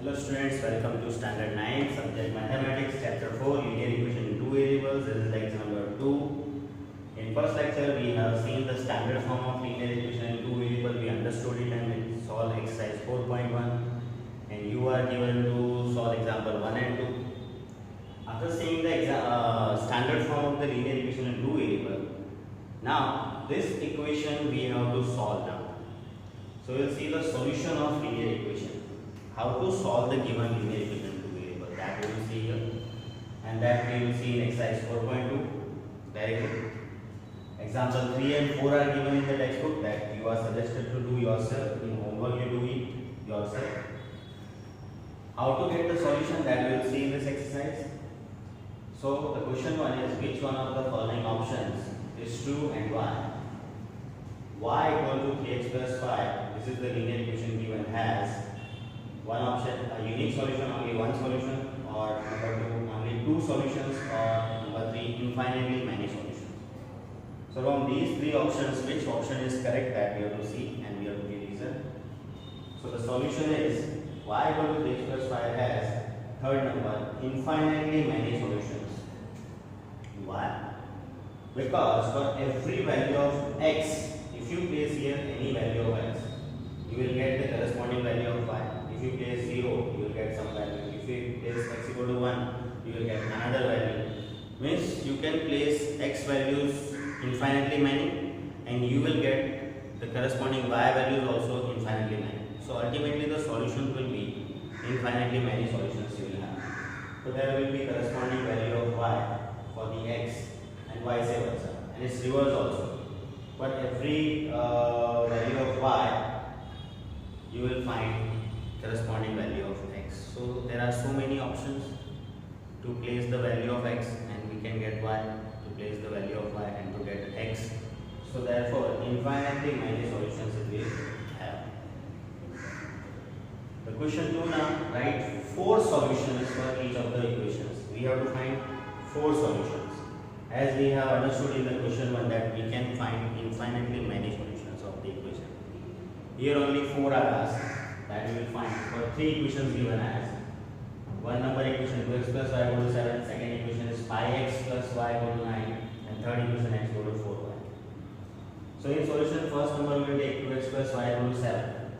Hello students, welcome to standard 9 subject mathematics chapter 4 linear equation in two variables. This is lecture number 2. In first lecture we have seen the standard form of linear equation in two variables. We understood it and we solved exercise 4.1 and you are given to solve example 1 and 2. After seeing the standard form of the linear equation in two variables, now this equation we have to solve now. So we will see the solution of linear equation. How to solve the given linear equation in two variables, that we will see here, and that we will see in exercise 4.2. Very good. Example 3 and 4 are given in the textbook that you are suggested to do yourself. In homework you do it yourself. How to get the solution, that we will see in this exercise. So the question 1 is, which one of the following options is true and why? Y equal to 3x plus 5, this is the linear equation given, has one option, a unique solution, only one solution, or number 2, only two solutions, or number 3, infinitely many solutions. So from these three options, which option is correct, that we have to see and we have to give reason. So the solution is y equal to 3x plus 5 has third number, infinitely many solutions. Why? Because for every value of x, if you place here any value of x, you will get the corresponding value of y. If you place 0, you will get some value. If you place x equal to 1, you will get another value. Means you can place x values infinitely many and you will get the corresponding y values also infinitely many. So ultimately the solution will be infinitely many solutions you will have. So there will be corresponding value of y for the x and vice versa. And it's reverse also. But every value of y, you will find corresponding value of x. So there are so many options to place the value of x and we can get y, to place the value of y and to get x. So therefore infinitely many solutions it will have. The question 2 now, write 4 solutions for each of the equations. We have to find 4 solutions. As we have understood in the question 1 that we can find infinitely many solutions of the equation. Here only 4 are asked. That we will find for 3 equations given as one number equation 2x plus y equal to 7, second equation is 5x plus y equal to 9, and third equation x equal to 4y. So in solution, first number we will take 2x plus y equal to 7.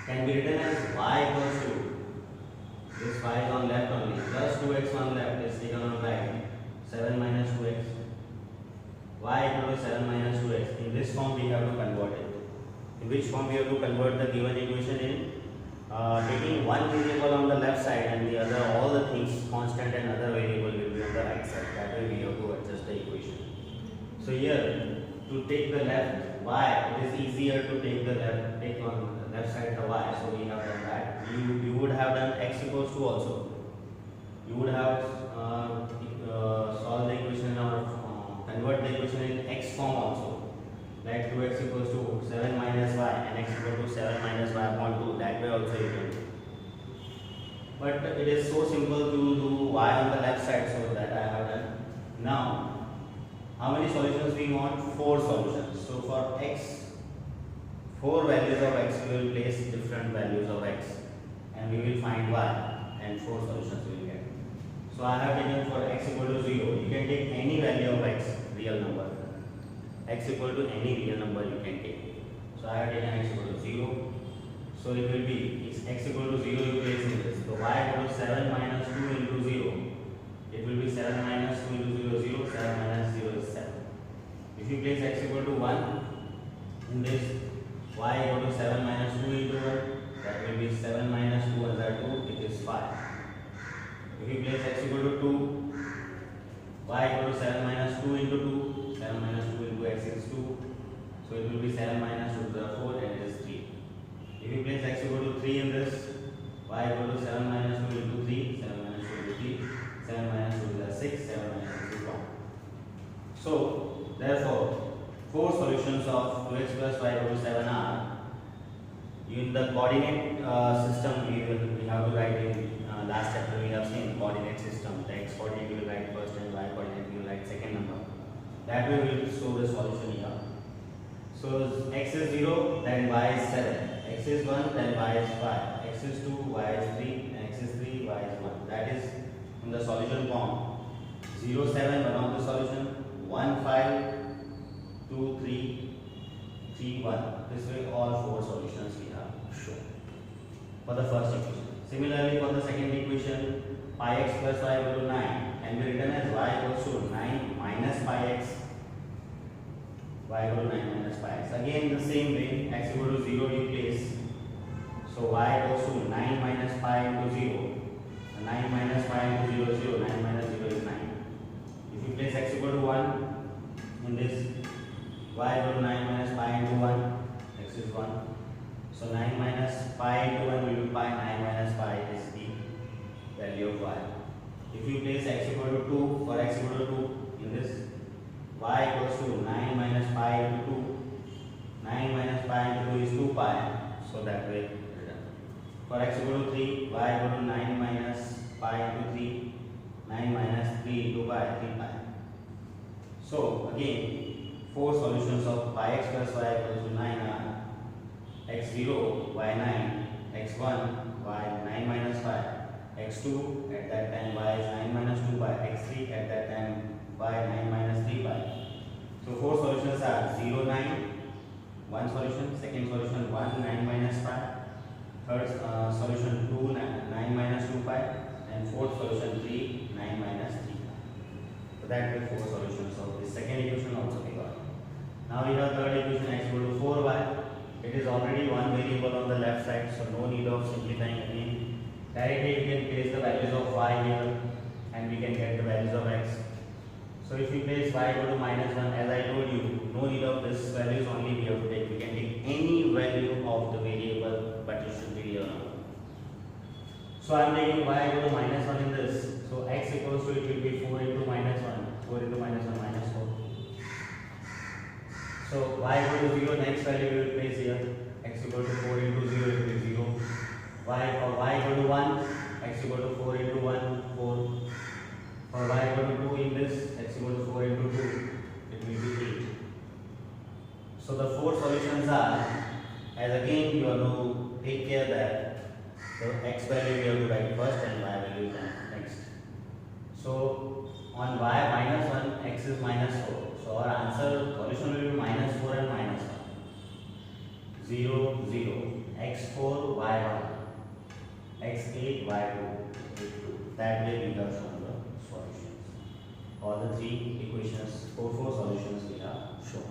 Can be written as y equals to, this 5 is on left only, plus 2x on left is taken on right, 7 minus 2x, y equal to 7 minus 2x. In this form we have to convert it. In which form we have to convert the given equation in taking one variable on the left side and the other, all the things constant and other variable will be on the right side. That way we have to adjust the equation. So here to take the left y, it is easier to take on the left side the y. So we have done that. You would have done x equals to also. You would have solved the equation or convert the equation in x form also. Like 2x equals to 7 minus y and x equal to 7 minus y upon 2. That way also you can do. But it is so simple to do y on the left side, so that I have done. Now, how many solutions we want? 4 solutions. So for x, 4 values of x, we will place different values of x and we will find y and 4 solutions we will get. So I have taken for x equal to 0. You can take any value of x, real number. X equal to any real number you can take. So I have taken x equal to 0. So it will be, is x equal to 0 you place in this. So y equal to 7 minus 2 into 0. It will be 7 minus 2 into 0, 0. 7 minus 0 is 7. If you place x equal to 1 in this, y equal to 7 minus 2 into 1, that will be 7 minus 2 under 2, it is 5. If you place x equal to 2, y equal to 7 minus 2 into 2, 7 minus 2 into x is 2. So it will be 7 minus 2 to the 4 and it is 3. If you place x equal to 3 in this, y equal to 7 minus 2 into 3, 7 minus 2 into 3, 7 minus 2 to the 6, 7 minus 6 is 1. So therefore, 4 solutions of 2x plus y equal to 7 are, in the coordinate system we have to write in last chapter we have seen coordinate system. The x coordinate we will write first and y coordinate we will write second number. That way we will show the solution here. So x is 0, then y is 7. X x is 1, then y is 5, x is 2, y is 3, and x is 3, y is 1. That is in the solution form. 0, 7, one of the solution, 1, 5, 2, 3, 3, 1. This way all 4 solutions we have shown for the first equation. Similarly, for the second equation, pi x plus y equal to 9 can be written as y equals to 9 minus pi x. Y equal to 9 minus pi x. Again, the same way, x equal to 0 you place. So y equals to 9 minus pi into 0. 9 minus pi into 0 is 0. 9 minus 0 is 9. If you place x equal to 1 in this, y equal to 9 minus pi into 1, x is 1. So 9 minus pi into 1 will be pi, 9 minus pi is the value of y. If you place x equal to 2, for x equal to 2 in this, y equals to 9 minus pi into 2. 9 minus pi into 2 is 2 pi. So that way written. For x equal to 3, y equal to 9 minus pi into 3. 9 minus 3 into pi, 3 pi. So again, 4 solutions of pi x plus y equals to 9 are x0, y9, x1, y9 minus pi, x2 at that time y is 9 minus 2 pi, x3 at that time y 9 minus 3 pi. So 4 solutions are 0, 9, one solution, second solution 1, 9 minus pi, third solution 2, 9 minus 2 pi, and fourth solution 3, 9 minus 3 pi. So that way 4 solutions of the second equation also we got. Now we have third equation x equal to 4y. It is already one variable on the left side, so no need of simplifying again. Directly we can place the values of y here and we can get the values of x. So if we place y equal to minus 1, as I told you, no need of this values only we have to take. We can take any value of the variable, but it should be here now. So I am taking y equal to minus 1 in this. So x equals to, it will be 4 into minus 1. 4 into minus 1 minus 4. So y equal to 0, next value we will place here. X equal to 4 into 0, it will be 0. For y equal to 1, x equal to 4 into 1, 4. For y equal to 2 in this, x equal to 4 into 2, it will be 8. So the 4 solutions are, as again you have to take care that the x value you have to write first and y value next. So on y minus 1, x is minus 4. So our answer solution will be minus 4 and minus 1. 0, 0, x4, y1, x8, y2, 2. That way we have shown the solutions. All the 3 equations, 4 solutions we have shown.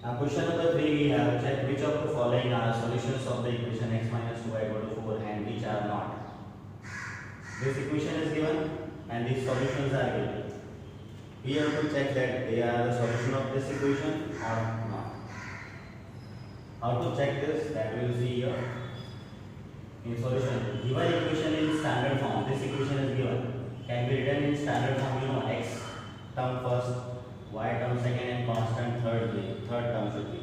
Now question number 3 we have checked which of the following are solutions of the equation x minus 2y equal to 4 and which are not. This equation is given and these solutions are given. We have to check that they are the solution of this equation or not. How to check this? That we will see here. In solution, given equation in standard form, this equation is given, can be written in standard form, you know, x term first, y term second, and constant third term should be.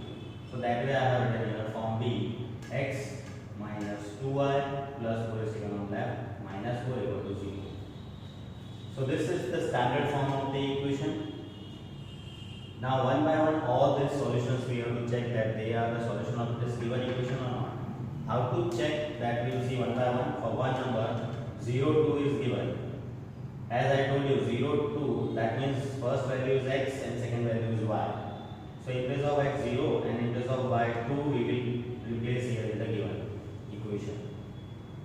So that way I have written here form B, x minus 2y plus 4 is taken on left, minus 4 equal to 0. So this is the standard form of the equation. Now one by one all these solutions we have to check that they are the solution of this given equation or not. How to check that we will see one by one. For one number 0, 2 is given. As I told you 0, 2, that means first value is x and second value is y. So in place of x 0 and in place of y 2 we will replace here with the given equation.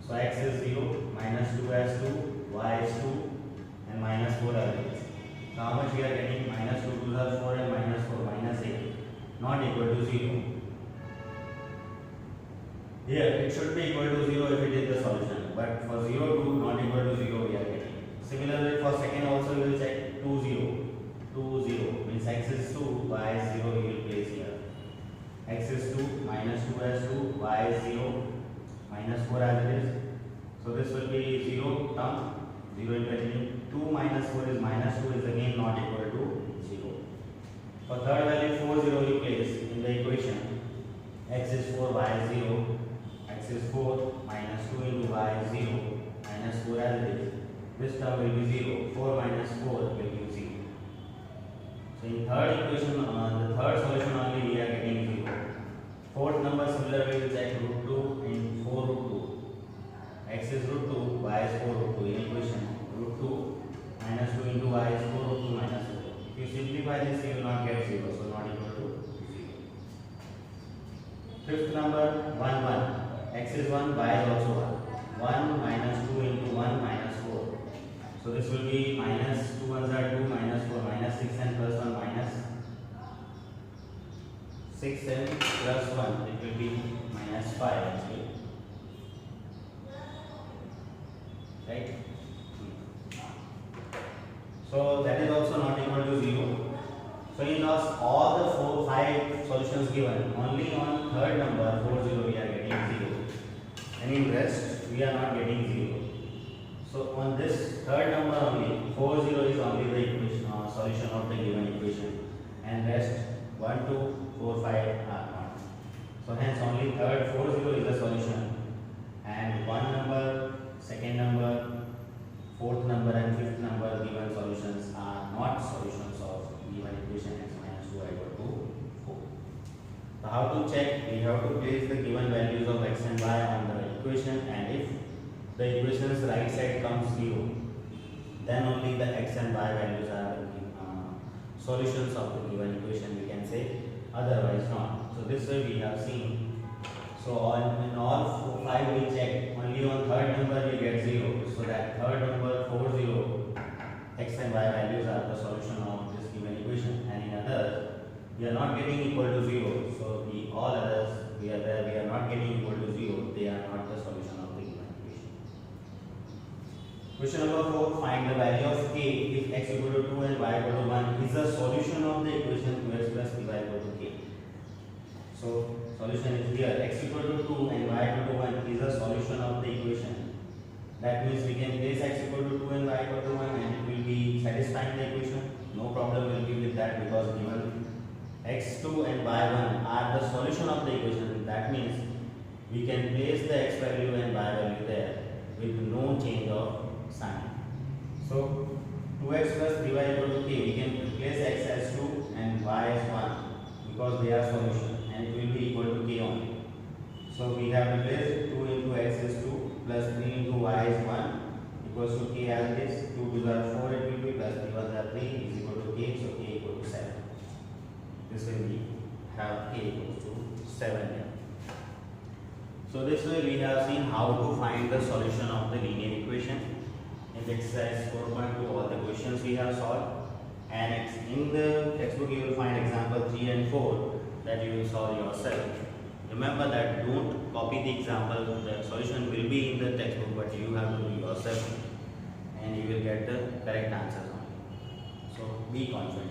So x is 0, minus 2 as 2, y is 2 and minus 4 as it is. So how much we are getting? Minus 2 to the 4 and minus 4, minus 8, not equal to 0. Here it should be equal to 0 if it is the solution, but for 0, 2 not equal to 0 we are getting. Similarly for second also we will check 2, 0. 2, 0 means x is 2, y is 0 we will place here. X is 2, minus 2 as 2, y is 0, minus 4 as it is. So this will be 0 term. 0 will continue. 2 minus 4 is minus 2 is again not equal to 0. For third value 4, 0 you place in the equation. X is 4, y is 0. X is 4, minus 2 into y is 0, minus 4 as it is. This term will be 0. 4 minus 4 will be 0. So in third equation, the third solution only we are getting 0. Fourth number similarly we will check root 2 4 root 2. X is root 2, y is 4 root 2. In equation, root 2 minus 2 into y is 4 root 2 minus 2. If you simplify this, you will not get 0, so not equal to 0. Fifth number, 1, 1. X is 1, y is also 1. 1 minus 2 into 1 minus 4. So this will be minus 2 ones are 2, minus 4, minus 6 and plus 1 minus 6 and plus 1. It will be minus 5 actually. Right? So that is also not equal to 0. So in all the 5 solutions given, only on third number 4 0 we are getting 0, and in rest we are not getting 0. So on this third number only 4 0 is only the equation solution of the given equation, and rest 1 2 4 5 are not. So hence only third 4 0 is the solution, and one number, second number, fourth number and fifth number given solutions are not solutions of given equation x minus 2y equal to 4. So how to check? We have to place the given values of x and y on the equation, and if the equation's right side comes 0, then only the x and y values are solutions of the given equation, we can say, otherwise not. So this way we have seen. So in all 5 we check, only on third number we get 0, so that third number 4 0 x and y values are the solution of this given equation, and in others we are not getting equal to 0. So all others we are not getting equal to 0, they are not the solution of the given equation. Question number 4, find the value of k if x equal to 2 and y equal to 1 is the solution of the equation 2x plus 3y equal to k. So solution is here, x equal to 2 and y equal to 1 is the solution of the equation. That means we can place x equal to 2 and y equal to 1 and it will be satisfying the equation. No problem will be with that, because given x2 and y1 are the solution of the equation. That means we can place the x value and y value there with no change of sign. So 2x plus 3y equal to k, we can place x as 2 and y as 1 because they are solution, and it will be equal to k only. So we have replaced 2 into x is 2 plus 3 into y is 1 equals to k as it is. 2 to the 4 it will be plus 3 was the 3 is equal to k, so k equal to 7. This will be have k equals to 7 here. So this way we have seen how to find the solution of the linear equation. In the exercise 4.2 all the questions we have solved, and in the textbook you will find example 3 and 4 that you will solve yourself. Remember that don't copy the example, the solution will be in the textbook, but you have to do yourself and you will get the correct answers only. So be confident.